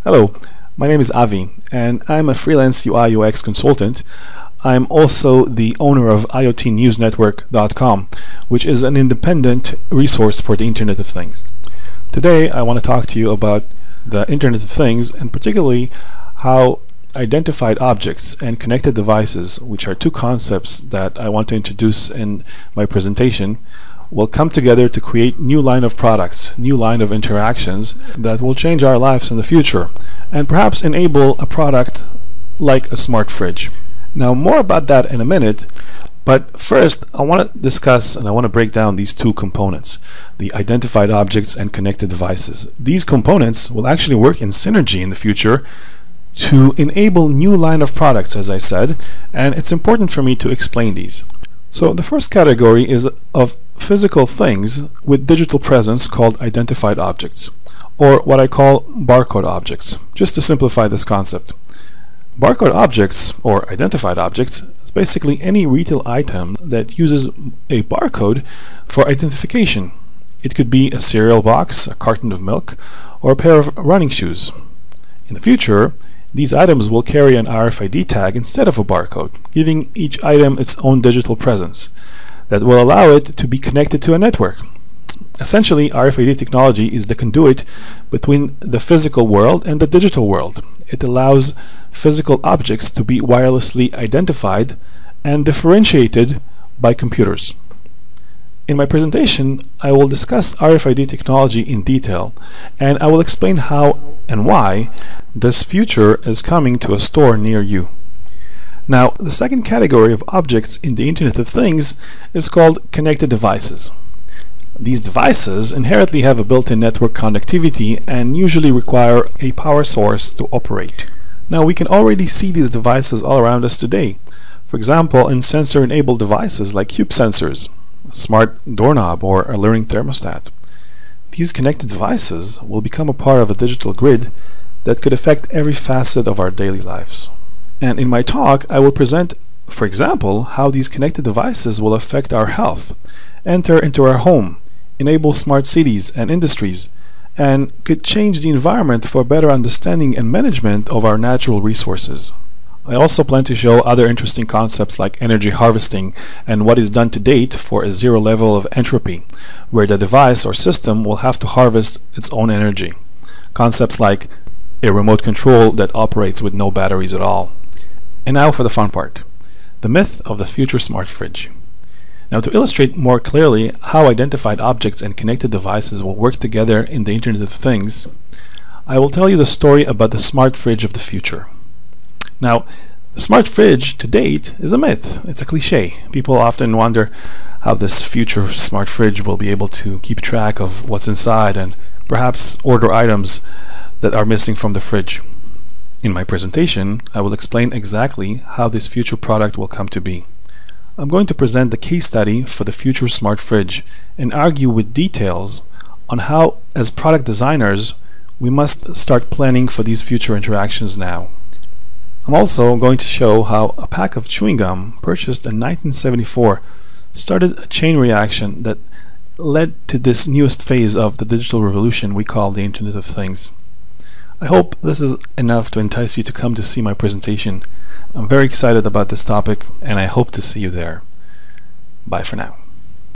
Hello, my name is Avi, and I'm a freelance UI UX consultant. I'm also the owner of IoTNewsNetwork.com, which is an independent resource for the Internet of Things. Today, I want to talk to you about the Internet of Things, and particularly how identified objects and connected devices, which are two concepts that I want to introduce in my presentation, will come together to create new line of products, new line of interactions that will change our lives in the future and perhaps enable a product like a smart fridge. Now, more about that in a minute, but first I want to discuss and I want to break down these two components, the identified objects and connected devices. These components will actually work in synergy in the future to enable new line of products, as I said, and it's important for me to explain these. So the first category is of physical things with digital presence called identified objects, or what I call barcode objects, just to simplify this concept. Barcode objects, or identified objects, is basically any retail item that uses a barcode for identification. It could be a cereal box, a carton of milk, or a pair of running shoes. In the future, these items will carry an RFID tag instead of a barcode, giving each item its own digital presence that will allow it to be connected to a network. Essentially, RFID technology is the conduit between the physical world and the digital world. It allows physical objects to be wirelessly identified and differentiated by computers. In my presentation, I will discuss RFID technology in detail, and I will explain how and why this future is coming to a store near you. Now, the second category of objects in the Internet of Things is called connected devices. These devices inherently have a built-in network connectivity and usually require a power source to operate. Now, we can already see these devices all around us today. For example, in sensor-enabled devices like cube sensors, a smart doorknob, or a learning thermostat. These connected devices will become a part of a digital grid that could affect every facet of our daily lives. And in my talk, I will present, for example, how these connected devices will affect our health, enter into our home, enable smart cities and industries, and could change the environment for better understanding and management of our natural resources. I also plan to show other interesting concepts like energy harvesting and what is done to date for a zero level of entropy, where the device or system will have to harvest its own energy. Concepts like a remote control that operates with no batteries at all. And now for the fun part, the myth of the future smart fridge. Now, to illustrate more clearly how identified objects and connected devices will work together in the Internet of Things, I will tell you the story about the smart fridge of the future. Now, the smart fridge to date is a myth. It's a cliche. People often wonder how this future smart fridge will be able to keep track of what's inside and perhaps order items that are missing from the fridge. In my presentation, I will explain exactly how this future product will come to be. I'm going to present the case study for the future smart fridge and argue with details on how, as product designers, we must start planning for these future interactions now. I'm also going to show how a pack of chewing gum purchased in 1974 started a chain reaction that led to this newest phase of the digital revolution we call the Internet of Things. I hope this is enough to entice you to come to see my presentation. I'm very excited about this topic, and I hope to see you there. Bye for now.